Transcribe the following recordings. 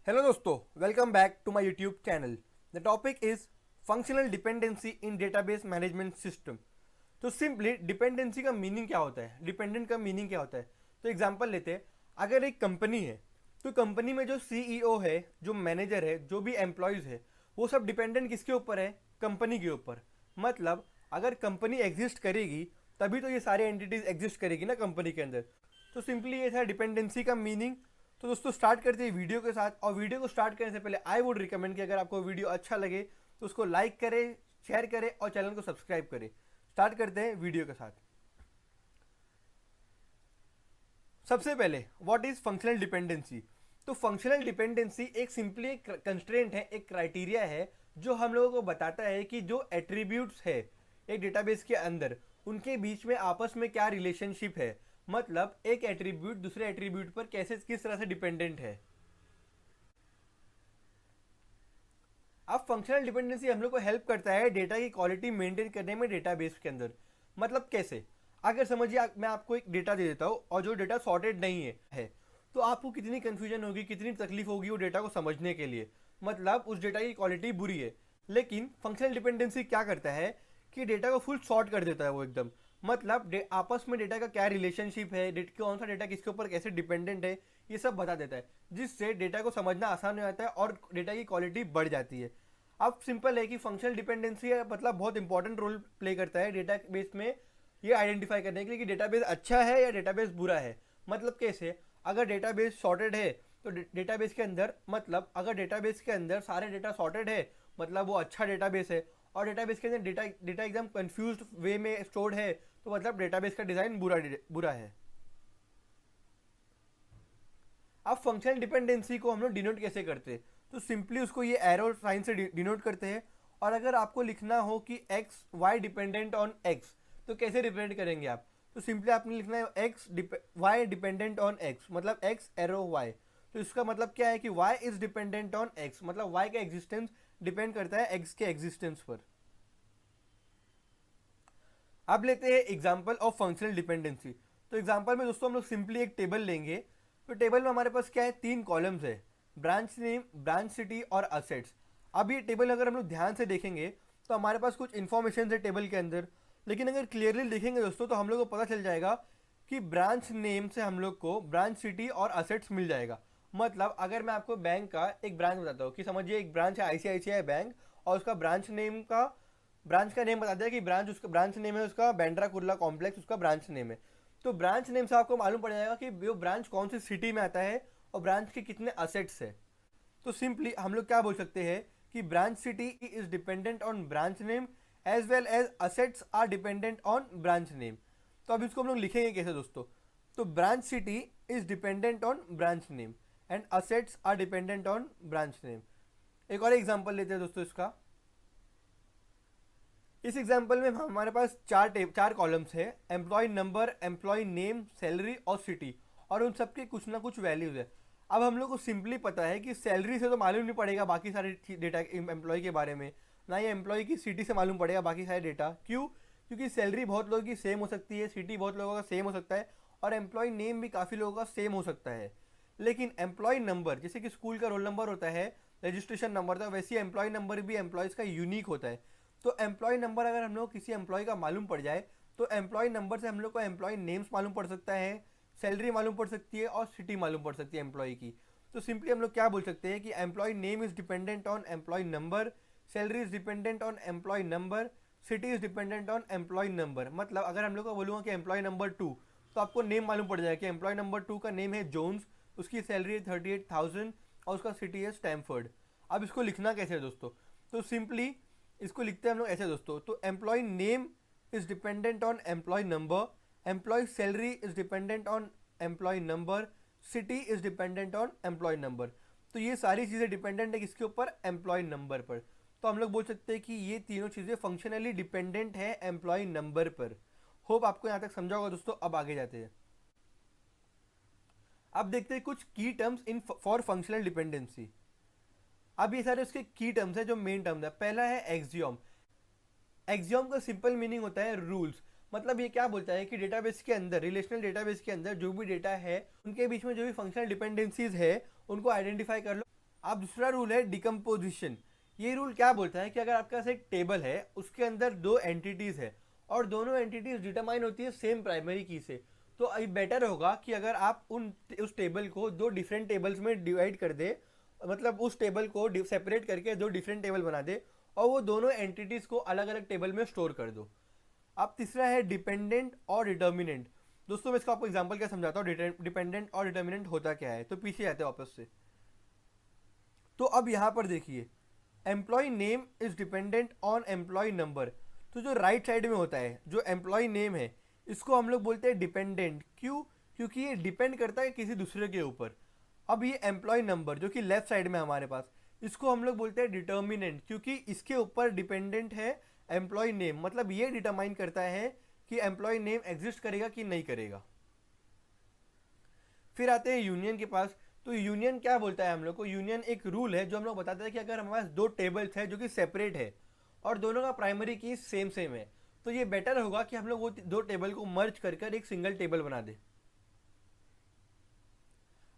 Hello दोस्तों, welcome back to my YouTube channel. The topic is functional dependency in database management system. तो simply dependency का meaning क्या होता है, dependent का मीनिंग क्या होता है। तो एग्जांपल लेते हैं। अगर एक कंपनी है तो कंपनी में जो सीईओ है, जो मैनेजर है, जो भी एम्प्लॉयज़ है, वो सब डिपेंडेंट किसके ऊपर है? कंपनी के ऊपर। मतलब अगर कंपनी एग्जिस्ट करेगी तभी तो ये सारे एंटिटीज एग्जिस्ट करेगी ना कंपनी के अंदर। तो सिंपली ये था डिपेंडेंसी का मीनिंग। तो दोस्तों स्टार्ट करते हैं वीडियो के साथ। और वीडियो को स्टार्ट करने से पहले आई वुड रिकमेंड कि अगर आपको वीडियो अच्छा लगे तो उसको लाइक करें, शेयर करें और चैनल को सब्सक्राइब करें। स्टार्ट करते हैं वीडियो के साथ। सबसे पहले व्हाट इज फंक्शनल डिपेंडेंसी। तो फंक्शनल डिपेंडेंसी एक सिंपली एक कंस्ट्रेंट है, एक क्राइटेरिया है जो हम लोगों को बताता है कि जो एट्रीब्यूट्स है एक डेटाबेस के अंदर, उनके बीच में आपस में क्या रिलेशनशिप है। मतलब एक एट्रीब्यूट दूसरे एट्रीब्यूट पर कैसे किस तरह से डिपेंडेंट है। अब फंक्शनल डिपेंडेंसी हम लोग को हेल्प करता है डेटा की क्वालिटी मेंटेन करने में डेटाबेस के अंदर। मतलब कैसे? अगर समझिए मैं आपको एक डेटा दे देता हूँ और जो डेटा सॉर्टेड नहीं है तो आपको कितनी कंफ्यूजन होगी, कितनी तकलीफ होगी वो डेटा को समझने के लिए। मतलब उस डेटा की क्वालिटी बुरी है। लेकिन फंक्शनल डिपेंडेंसी क्या करता है कि डेटा को फुल सॉर्ट कर देता है वो एकदम। मतलब आपस में डेटा का क्या रिलेशनशिप है, कौन सा डेटा किसके ऊपर कैसे डिपेंडेंट है, ये सब बता देता है, जिससे डेटा को समझना आसान हो जाता है और डेटा की क्वालिटी बढ़ जाती है। अब सिंपल है कि फंक्शनल डिपेंडेंसी मतलब बहुत इंपॉर्टेंट रोल प्ले करता है डेटाबेस में ये आइडेंटिफाई करने के लिए कि डेटाबेस अच्छा है या डेटाबेस बुरा है। मतलब कैसे? अगर डेटाबेस सॉर्टेड है तो डेटाबेस के अंदर, मतलब अगर डेटाबेस के अंदर सारे डेटा सॉर्टेड है मतलब वो अच्छा डेटाबेस है। और डेटाबेस के अंदर डेटा डेटा एकदम कंफ्यूज्ड वे में स्टोर्ड है तो मतलब डेटाबेस का डिजाइन बुरा है। अब फंक्शनल डिपेंडेंसी को हम लोग डिनोट कैसे करते हैं? तो सिंपली उसको ये एरो साइन से डिनोट करते हैं। और अगर आपको लिखना हो कि X Y dependent on X तो कैसे रिप्रेजेंट करेंगे आप? तो सिंपली आपने लिखना है X Y dependent on X, मतलब एक्स एरो वाई। तो इसका मतलब क्या है कि Y is dependent on X, मतलब वाई का एग्जिस्टेंस डिपेंड करता है एक्स के एग्जिस्टेंस पर। अब लेते हैं एग्जाम्पल ऑफ फंक्शनल डिपेंडेंसी। तो एग्जाम्पल में दोस्तों हम लोग सिंपली एक टेबल लेंगे। तो टेबल में हमारे पास क्या है? 3 कॉलम्स है, ब्रांच नेम, ब्रांच सिटी और असेट्स। अब ये टेबल अगर हम लोग ध्यान से देखेंगे तो हमारे पास कुछ इन्फॉर्मेशन है टेबल के अंदर। लेकिन अगर क्लियरली देखेंगे दोस्तों तो हम लोग को पता चल जाएगा कि ब्रांच नेम से हम लोग को ब्रांच सिटी और असेट्स मिल जाएगा। मतलब अगर मैं आपको बैंक का एक ब्रांच बताता हूँ कि समझिए एक ब्रांच है आईसीआईसीआई बैंक, और उसका ब्रांच का नेम बता दिया कि उसका ब्रांच नेम है उसका बैंड्रा कुर्ला कॉम्प्लेक्स, उसका ब्रांच नेम है। तो ब्रांच नेम से आपको मालूम पड़ जाएगा कि वो ब्रांच कौन सी सिटी में आता है और ब्रांच के कितने असेट्स है। तो सिंपली हम लोग क्या बोल सकते हैं कि branch city is dependent on branch name as well as assets are dependent on branch name. तो अब इसको हम लोग लिखेंगे कैसे दोस्तों? तो branch city is dependent on branch name and assets are dependent on branch name. एक और एग्जांपल लेते हैं दोस्तों इसका। इस एग्जाम्पल में हमारे पास चार कॉलम्स है, employee number, employee name, salary और सिटी, और उन सबके कुछ ना कुछ वैल्यूज है। अब हम लोग को सिंपली पता है कि सैलरी से तो मालूम नहीं पड़ेगा बाकी सारे डेटा एम्प्लॉय के बारे में, ना ही एम्प्लॉय की सिटी से मालूम पड़ेगा बाकी सारे डेटा। क्यों? क्योंकि सैलरी बहुत लोगों की सेम हो सकती है, सिटी बहुत लोगों का सेम हो सकता है, और एम्प्लॉय नेम भी काफ़ी लोगों का सेम हो सकता है। लेकिन एम्प्लॉय नंबर, जैसे कि स्कूल का रोल नंबर होता है, रजिस्ट्रेशन नंबर था, वैसे ही एम्प्लॉय नंबर भी एम्प्लॉयज़ का यूनिक होता है। तो एम्प्लॉय नंबर अगर हम लोग किसी एम्प्लॉय का मालूम पड़ जाए तो एम्प्लॉय नंबर से हम लोग को एम्प्लॉय नेम्स मालूम पड़ सकता है, सैलरी मालूम पड़ सकती है और सिटी मालूम पड़ सकती है एम्प्लॉय की। तो सिंपली हम लोग क्या बोल सकते हैं कि employee name is dependent on employee number, salary is dependent on employee number, city is dependent on employee number. मतलब अगर हम लोग को बोलूँगा कि एम्प्लॉय नंबर 2, तो आपको नेम मालूम पड़ जाएगा कि एम्प्लॉय नंबर 2 का नेम है जोन्स, उसकी सैलरी है 38,000 और उसका सिटी है स्टैमफर्ड। अब इसको लिखना कैसे है दोस्तों? तो सिंपली इसको लिखते हैं हम लोग ऐसे दोस्तों। तो employee name is dependent on employee number, employee salary is dependent on employee number, city is dependent on employee number. तो ये सारी चीज़ें डिपेंडेंट है किसके ऊपर? एम्प्लॉय नंबर पर। तो हम लोग बोल सकते हैं कि ये तीनों चीज़ें फंक्शनली डिपेंडेंट है एम्प्लॉय नंबर पर। होप आपको यहाँ तक समझा होगा दोस्तों। अब आगे जाते हैं। अब देखते हैं कुछ की terms in for functional dependency. अब ये सारे उसके की टर्म्स है, जो मेन टर्म्स है। पहला है एक्सियोम। एक्सियोम का सिंपल मीनिंग होता है रूल्स। मतलब ये क्या बोलता है कि डेटाबेस के अंदर, रिलेशनल डेटाबेस के अंदर जो भी डेटा है उनके बीच में जो भी फंक्शनल डिपेंडेंसीज है उनको आइडेंटिफाई कर लो। अब दूसरा रूल है डिकम्पोजिशन। ये रूल क्या बोलता है कि अगर आपके पास एक टेबल है, उसके अंदर दो एंटिटीज है और दोनों एंटिटीज डिटरमाइन होती है सेम प्राइमरी की से, तो ये बेटर होगा कि अगर आप उस टेबल को दो डिफरेंट टेबल्स में डिवाइड कर दे, मतलब उस टेबल को सेपरेट करके दो डिफरेंट टेबल बना दे और वो दोनों एंटिटीज को अलग अलग टेबल में स्टोर कर दो। अब तीसरा है डिपेंडेंट और डिटर्मिनेंट। दोस्तों मैं इसका आपको एग्जांपल क्या समझाता हूँ, डिपेंडेंट और डिटर्मिनेंट होता क्या है। तो पीछे आते हैं वापस से। तो अब यहाँ पर देखिए, employee name is dependent on employee number. तो जो राइट साइड में होता है, जो एम्प्लॉय नेम है, इसको हम लोग बोलते हैं डिपेंडेंट। क्यों? क्योंकि ये डिपेंड करता है किसी दूसरे के ऊपर। अब ये एम्प्लॉय नंबर जो कि लेफ्ट साइड में हमारे पास, इसको हम लोग बोलते हैं डिटर्मिनेंट, क्योंकि इसके ऊपर डिपेंडेंट है एम्प्लॉय नेम। मतलब ये डिटरमाइन करता है कि एम्प्लॉय नेम एग्जिस्ट करेगा कि नहीं करेगा। फिर आते हैं यूनियन के पास। तो यूनियन क्या बोलता है हम लोग को? यूनियन एक रूल है जो हम लोग बताते हैं कि अगर हमारे पास दो टेबल्स है जो कि सेपरेट है और दोनों का प्राइमरी की सेम सेम है, तो ये बेटर होगा कि हम लोग वो दो टेबल को मर्ज कर एक सिंगल टेबल बना दे।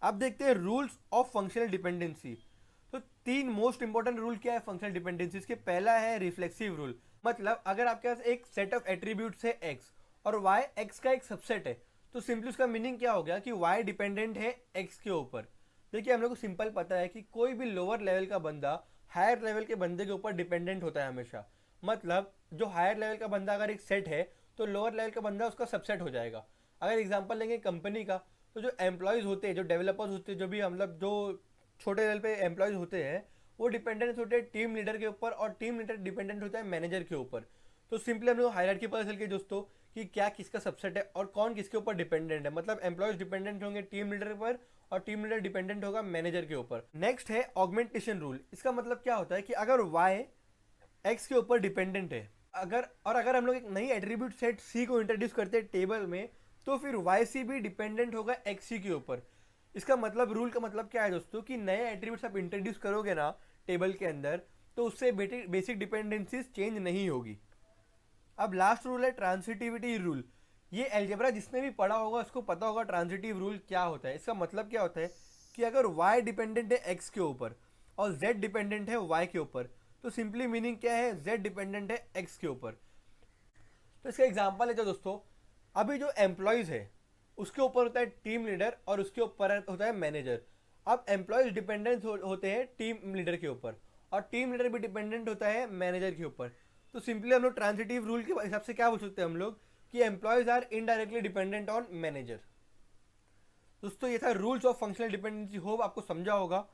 अब देखते हैं रूल्स ऑफ फंक्शनल डिपेंडेंसी। तो तीन मोस्ट इंपॉर्टेंट रूल क्या है फंक्शनल डिपेंडेंसीज के? पहला है रिफ्लेक्सिव रूल। मतलब अगर आपके पास एक सेट ऑफ एट्रीब्यूट्स है x और y x का एक सबसेट है, तो सिंपली उसका मीनिंग क्या हो गया कि y डिपेंडेंट है x के ऊपर। देखिए हम लोग को सिंपल पता है कि कोई भी लोअर लेवल का बंदा हायर लेवल के बंदे के ऊपर डिपेंडेंट होता है हमेशा। मतलब जो हायर लेवल का बंदा अगर एक सेट है तो लोअर लेवल का बंदा उसका सबसेट हो जाएगा। अगर एग्जांपल लेंगे कंपनी का, तो जो एम्प्लॉयज़ होते हैं, जो डेवलपर्स होते हैं, जो भी मतलब जो छोटे लेवल पे एम्प्लॉयज़ होते हैं, वो डिपेंडेंट होते हैं टीम लीडर के ऊपर और टीम लीडर डिपेंडेंट होता है मैनेजर के ऊपर। तो सिंपली हम लोग हायरार्की पता चल गई दोस्तों कि क्या किसका सबसेट है और कौन किसके ऊपर डिपेंडेंट है। मतलब एम्प्लॉयज डिपेंडेंट होंगे टीम लीडर पर और टीम लीडर डिपेंडेंट होगा मैनेजर के ऊपर। नेक्स्ट है ऑगमेंटेशन रूल। इसका मतलब क्या होता है कि अगर y x के ऊपर डिपेंडेंट है, अगर हम लोग एक नई एट्रीब्यूट सेट c को इंट्रोड्यूस करते हैं टेबल में, तो फिर yc भी डिपेंडेंट होगा xc के ऊपर। इसका मतलब रूल का मतलब क्या है दोस्तों कि नए एट्रीब्यूट्स आप इंट्रोड्यूस करोगे ना टेबल के अंदर, तो उससे बेसिक डिपेंडेंसीज चेंज नहीं होगी। अब लास्ट रूल है ट्रांसिटिविटी रूल। ये अलजेब्रा जिसने भी पढ़ा होगा उसको पता होगा ट्रांसिटिव रूल क्या होता है। इसका मतलब क्या होता है कि अगर y डिपेंडेंट है x के ऊपर और z डिपेंडेंट है y के ऊपर, तो सिंपली मीनिंग क्या है, z डिपेंडेंट है x के ऊपर। तो इसका एग्जांपल है जो दोस्तों, अभी जो एम्प्लॉयज़ है उसके ऊपर होता है टीम लीडर और उसके ऊपर होता है मैनेजर। अब एम्प्लॉयज़ डिपेंडेंट होते हैं टीम लीडर के ऊपर और टीम लीडर भी डिपेंडेंट होता है मैनेजर के ऊपर। तो सिंपली हम लोग ट्रांसिटिव रूल के हिसाब से क्या बोल सकते हैं हम लोग कि employees are indirectly dependent on manager. दोस्तों ये था rules of functional dependency. Hope आपको समझा होगा।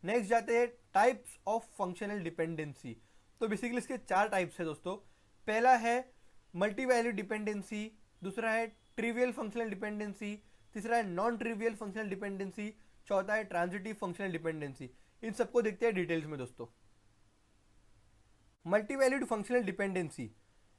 नेक्स्ट जाते हैं टाइप्स ऑफ फंक्शनल डिपेंडेंसी। तो बेसिकली इसके चार टाइप्स है दोस्तों। पहला है मल्टी वैल्यू डिपेंडेंसी, दूसरा है ट्रिवियल फंक्शनल डिपेंडेंसी, तीसरा है नॉन ट्रिवियल फंक्शनल डिपेंडेंसी, चौथा है ट्रांजिटिव फंक्शनल डिपेंडेंसी। इन सबको देखते हैं डिटेल्स में दोस्तों। मल्टी वैल्यूड फंक्शनल डिपेंडेंसी,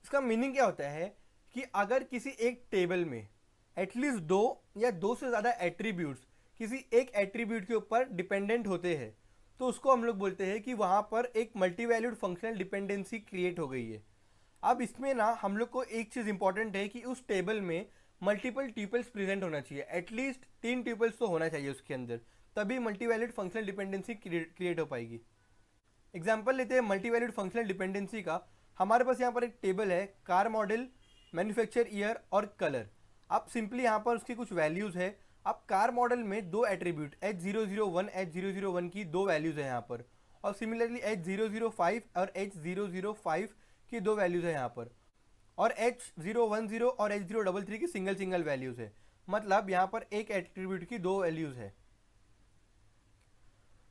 इसका मीनिंग क्या होता है कि अगर किसी एक टेबल में एटलीस्ट दो या दो से ज़्यादा एट्रीब्यूट्स किसी एक एट्रीब्यूट के ऊपर डिपेंडेंट होते हैं, तो उसको हम लोग बोलते हैं कि वहाँ पर एक multi valued functional dependency create हो गई है। अब इसमें ना हम लोग को एक चीज़ इंपॉर्टेंट है कि उस टेबल में मल्टीपल ट्यूपल्स प्रेजेंट होना चाहिए। एटलीस्ट 3 ट्यूपल्स तो होना चाहिए उसके अंदर, तभी multi valued functional dependency create हो पाएगी। एग्जाम्पल लेते हैं मल्टी वैल्यूड फंक्शनल डिपेंडेंसी का। हमारे पास यहाँ पर एक टेबल है, कार मॉडल, मैन्युफैक्चर ईयर और कलर। अब सिंपली यहाँ पर उसकी कुछ वैल्यूज़ है। अब कार मॉडल में दो एट्रीब्यूट H001 H001 की दो वैल्यूज़ है यहाँ पर, और सिमिलरली H005 और H005 की दो वैल्यूज़ है यहाँ पर, और H010 और H033 की सिंगल वैल्यूज़ है। मतलब यहाँ पर एक एट्रीब्यूट की दो वैल्यूज़ है।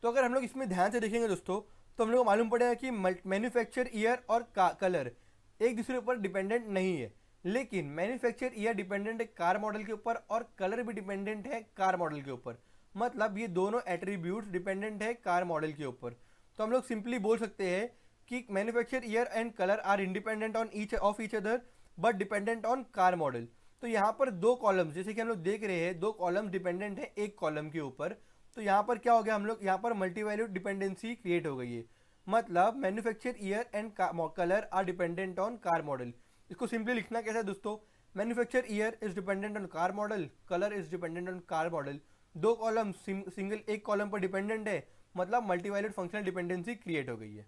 तो अगर हम लोग इसमें ध्यान से देखेंगे दोस्तों, तो हम लोग को मालूम पड़ेगा कि मैन्युफैक्चर ईयर और कलर एक दूसरे पर डिपेंडेंट नहीं है, लेकिन मैन्युफैक्चर ईयर डिपेंडेंट है कार मॉडल के ऊपर और कलर भी डिपेंडेंट है कार मॉडल के ऊपर। मतलब ये दोनों एट्रीब्यूट्स डिपेंडेंट है कार मॉडल के ऊपर। तो हम लोग सिंपली बोल सकते हैं कि manufacture year and colour are independent on each other but dependent on car model. तो यहाँ पर दो कॉलम्स, जैसे कि हम लोग देख रहे हैं, दो कॉलम्स डिपेंडेंट है एक कॉलम के ऊपर। तो यहाँ पर क्या हो गया, हम लोग यहाँ पर मल्टी वैल्यूड डिपेंडेंसी क्रिएट हो गई है। मतलब manufacture year and colour are dependent on car model. इसको सिंपली लिखना कैसा है दोस्तों, manufacture year is dependent on car model, colour is dependent on car model. दो कॉलम सिंगल एक कॉलम पर डिपेंडेंट है, मतलब मल्टीवैल्यूड फंक्शनल डिपेंडेंसी क्रिएट हो गई है।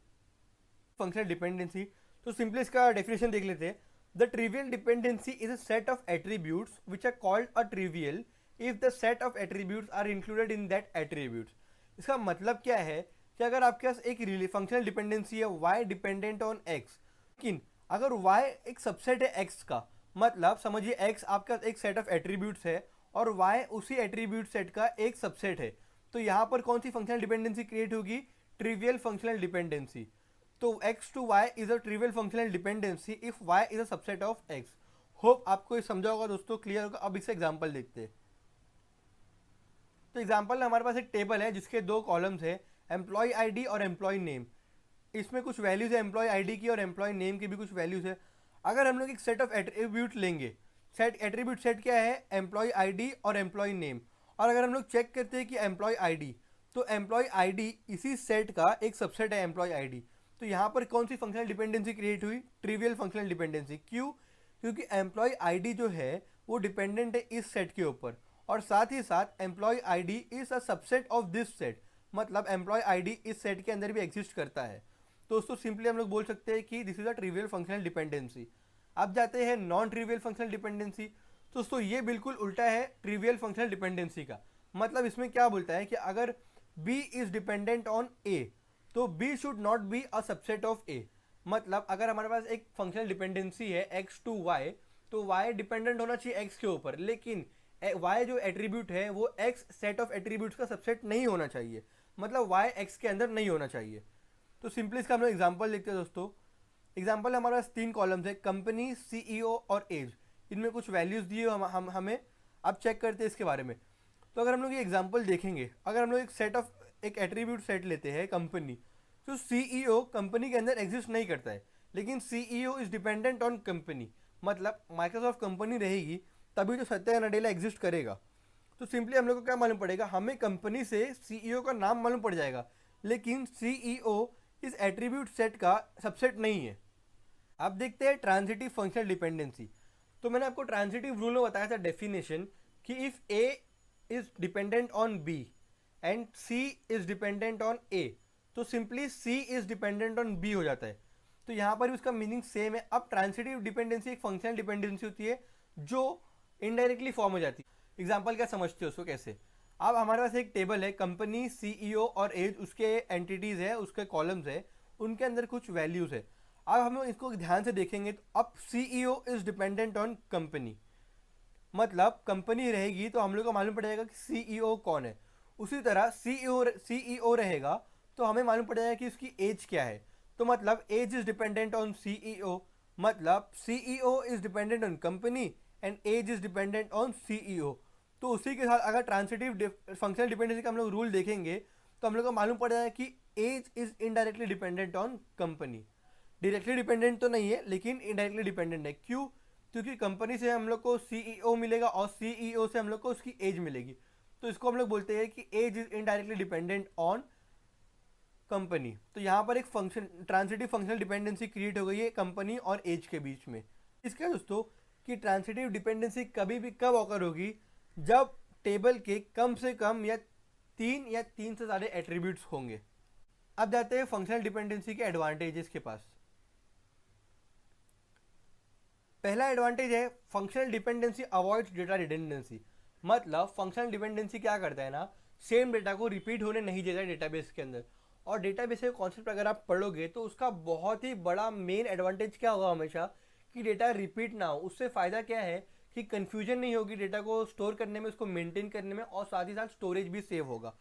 फंक्शनल डिपेंडेंसी, तो सिंपली इसका डेफिनेशन देख लेते हैं। The trivial dependency is a set of attributes which are called a trivial if the set of attributes are included in that attributes. इसका मतलब क्या है कि अगर आपके पास एक फंक्शनल डिपेंडेंसी है y डिपेंडेंट ऑन x, लेकिन अगर y एक सबसेट है x का, मतलब समझिए x आपका एक सेट ऑफ एट्रीब्यूट्स है और y उसी एट्रीब्यूट सेट का एक सबसेट है, तो यहाँ पर कौन सी फंक्शनल डिपेंडेंसी क्रिएट होगी? Trivial functional dependency. तो x to y is a trivial functional dependency if y is a subset of x। Hope आपको ये समझा होगा दोस्तों, क्लियर होगा। अब इससे एग्जांपल देखते हैं। तो एग्जांपल में हमारे पास एक टेबल है जिसके दो कॉलम्स है, एम्प्लॉय आईडी और एम्प्लॉय नेम। इसमें कुछ वैल्यूज है एम्प्लॉय आईडी की और एम्प्लॉय नेम की भी कुछ वैल्यूज है। अगर हम लोग एक सेट ऑफ एट्रीब्यूट लेंगे, सेट एट्रीब्यूट सेट क्या है? एम्प्लॉय आईडी और एम्प्लॉय नेम। और अगर हम लोग चेक करते हैं कि एम्प्लॉय आईडी, तो एम्प्लॉय आईडी इसी सेट का एक सबसेट है एम्प्लॉय आईडी। तो यहाँ पर कौन सी फंक्शनल डिपेंडेंसी क्रिएट हुई? Trivial functional dependency. क्यों? क्योंकि एम्प्लॉय आईडी जो है वो डिपेंडेंट है इस सेट के ऊपर, और साथ ही साथ employee ID is a subset of this set, मतलब एम्प्लॉय आईडी इस सेट के अंदर भी एग्जिस्ट करता है। तो दोस्तों सिंपली हम लोग बोल सकते हैं कि this is a trivial functional dependency. अब जाते हैं नॉन ट्रिवियल फंक्शनल डिपेंडेंसी। तो दोस्तों ये बिल्कुल उल्टा है ट्रिवियल फंक्शनल डिपेंडेंसी का। मतलब इसमें क्या बोलता है कि अगर B is dependent on A, तो B should not be a subset of A। मतलब अगर हमारे पास एक फंक्शनल डिपेंडेंसी है x to y, तो y डिपेंडेंट होना चाहिए x के ऊपर, लेकिन y जो एट्रीब्यूट है वो x सेट ऑफ एट्रीब्यूट्स का सबसेट नहीं होना चाहिए, मतलब y x के अंदर नहीं होना चाहिए। तो सिंपली इसका हम लोग एग्जाम्पल देखते हैं दोस्तों। एग्जाम्पल हमारे पास 3 कॉलम्स है, कंपनी, CEO और एज। इनमें कुछ वैल्यूज दिए हमें। अब चेक करते हैं इसके बारे में। तो अगर हम लोग ये एग्जाम्पल देखेंगे, अगर हम लोग एक एट्रीब्यूट सेट लेते हैं कंपनी, तो CEO कंपनी के अंदर एग्जिस्ट नहीं करता है, लेकिन CEO is dependent on company. मतलब माइक्रोसॉफ्ट कंपनी रहेगी तभी तो सत्या नडेला एग्जिस्ट करेगा। तो सिंपली हम लोग को क्या मालूम पड़ेगा? हमें कंपनी से CEO का नाम मालूम पड़ जाएगा, लेकिन CEO इस एट्रीब्यूट सेट का सबसेट नहीं है। अब देखते हैं ट्रांजिटिव फंक्शनल डिपेंडेंसी। तो मैंने आपको ट्रांजिटिव रूल में बताया था डेफिनेशन कि if A is dependent on B and C is dependent on A, तो simply C is dependent on B हो जाता है। तो यहाँ पर भी उसका मीनिंग सेम है। अब ट्रांजिटिव डिपेंडेंसी एक फंक्शनल डिपेंडेंसी होती है जो इनडायरेक्टली फॉर्म हो जाती है। एग्जाम्पल क्या समझते हो उसको कैसे? अब हमारे पास एक टेबल है, कंपनी, CEO और एज उसके एंटिटीज है, उसके कॉलम्स है, उनके अंदर कुछ वैल्यूज है। अब हम इसको ध्यान से देखेंगे तो अब CEO is dependent on company, मतलब कंपनी रहेगी तो हम लोग को मालूम पड़ जाएगा कि CEO कौन है। उसी तरह CEO रहेगा तो हमें मालूम पड़ जाएगा कि उसकी एज क्या है। तो मतलब age is dependent on CEO, मतलब CEO is dependent on company and age is dependent on CEO। तो उसी के साथ अगर ट्रांसिटिव फंक्शनल डिपेंडेंसी का हम लोग रूल देखेंगे तो हम लोग को मालूम पड़ जाएगा कि age is indirectly dependent on company. Directly dependent तो नहीं है लेकिन इनडायरेक्टली डिपेंडेंट है। क्यों? क्योंकि कंपनी से हम लोग को CEO मिलेगा और CEO से हम लोग को उसकी एज मिलेगी। तो इसको हम लोग बोलते हैं कि age is indirectly dependent on company. तो यहाँ पर एक function transitive functional dependency create हो गई है कंपनी और एज के बीच में। इसका दोस्तों कि ट्रांसिटिव डिपेंडेंसी कभी भी कब ऑकर होगी? जब टेबल के कम से कम या 3 से ज़्यादा एट्रीब्यूट्स होंगे। अब जाते हैं फंक्शनल डिपेंडेंसी के एडवांटेजेस के पास। पहला एडवांटेज है functional dependency avoids data redundancy. मतलब फंक्शनल डिपेंडेंसी क्या करता है ना, सेम डेटा को रिपीट होने नहीं देता है डेटाबेस के अंदर। और डेटाबेस के कॉन्सेप्ट अगर आप पढ़ोगे तो उसका बहुत ही बड़ा मेन एडवांटेज क्या होगा हमेशा, कि डेटा रिपीट ना हो। उससे फ़ायदा क्या है कि कन्फ्यूजन नहीं होगी डेटा को स्टोर करने में, उसको मेंटेन करने में, और साथ ही साथ स्टोरेज भी सेव होगा।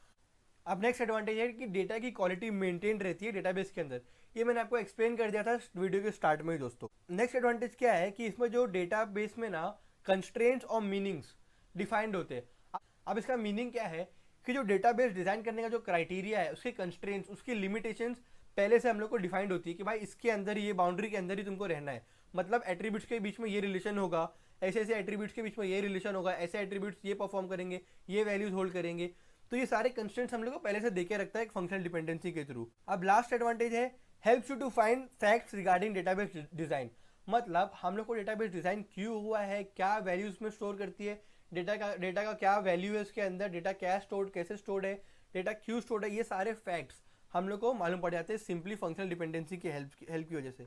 अब नेक्स्ट एडवांटेज है कि डेटा की क्वालिटी मेंटेन रहती है डेटाबेस के अंदर। ये मैंने आपको एक्सप्लेन कर दिया था वीडियो के स्टार्ट में ही दोस्तों। नेक्स्ट एडवांटेज क्या है कि इसमें जो डेटाबेस में ना कंस्ट्रेंट्स और मीनिंग्स डिफाइंड होते हैं। अब इसका मीनिंग क्या है कि जो डेटाबेस डिजाइन करने का जो क्राइटेरिया है, उसके कंस्ट्रेंट्स, उसकी लिमिटेशंस पहले से हम लोग को डिफाइंड होती है कि भाई इसके अंदर, ये बाउंड्री के अंदर ही तुमको रहना है। मतलब एट्रीब्यूट्स के बीच में ये रिलेशन होगा, ऐसे ऐसे एट्रीब्यूट्स के बीच में ये रिलेशन होगा, ऐसे एट्रीब्यूट्स ये परफॉर्म करेंगे, ये वैल्यूज होल्ड करेंगे। तो ये सारे कंस्ट्रेंट्स हम लोग को पहले से देके रखता है एक फंक्शनल डिपेंडेंसी के थ्रू। अब लास्ट एडवांटेज है helps you to find facts regarding database design. मतलब हम लोग को डेटाबेस डिजाइन क्यों हुआ है, क्या वैल्यूज में स्टोर करती है, डेटा का क्या वैल्यू है इसके अंदर, डेटा क्या स्टोर्ड, कैसे स्टोर्ड है, डेटा क्यों स्टोर्ड है, ये सारे फैक्ट्स हम लोग को मालूम पड़ जाते हैं सिंपली फंक्शनल डिपेंडेंसी की हेल्प की वजह से।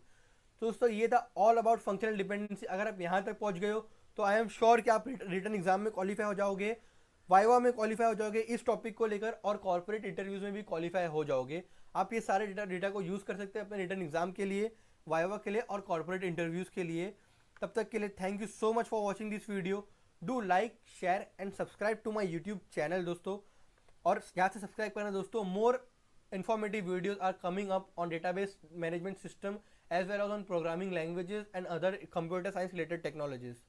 तो दोस्तों ये था ऑल अबाउट फंक्शनल डिपेंडेंसी। अगर आप यहाँ तक पहुँच गए हो तो आई एम श्योर कि आप रिटर्न एग्जाम में क्वालिफाई हो जाओगे, वाइवा में क्वालिफाई हो जाओगे इस टॉपिक को लेकर, और कॉर्पोरेट इंटरव्यूज में भी क्वालिफाई हो जाओगे। आप ये सारे डेटा को यूज़ कर सकते हैं अपने रिटर्न एग्जाम के लिए, वाइवा के लिए और कॉर्पोरेट इंटरव्यूज़ के लिए। तब तक के लिए thank you so much for watching this video. Do like, share and subscribe to my YouTube channel दोस्तों। और यहाँ से सब्सक्राइब करना दोस्तों। मोर informative videos are coming up on database management system as well as on programming languages and other computer science related technologies.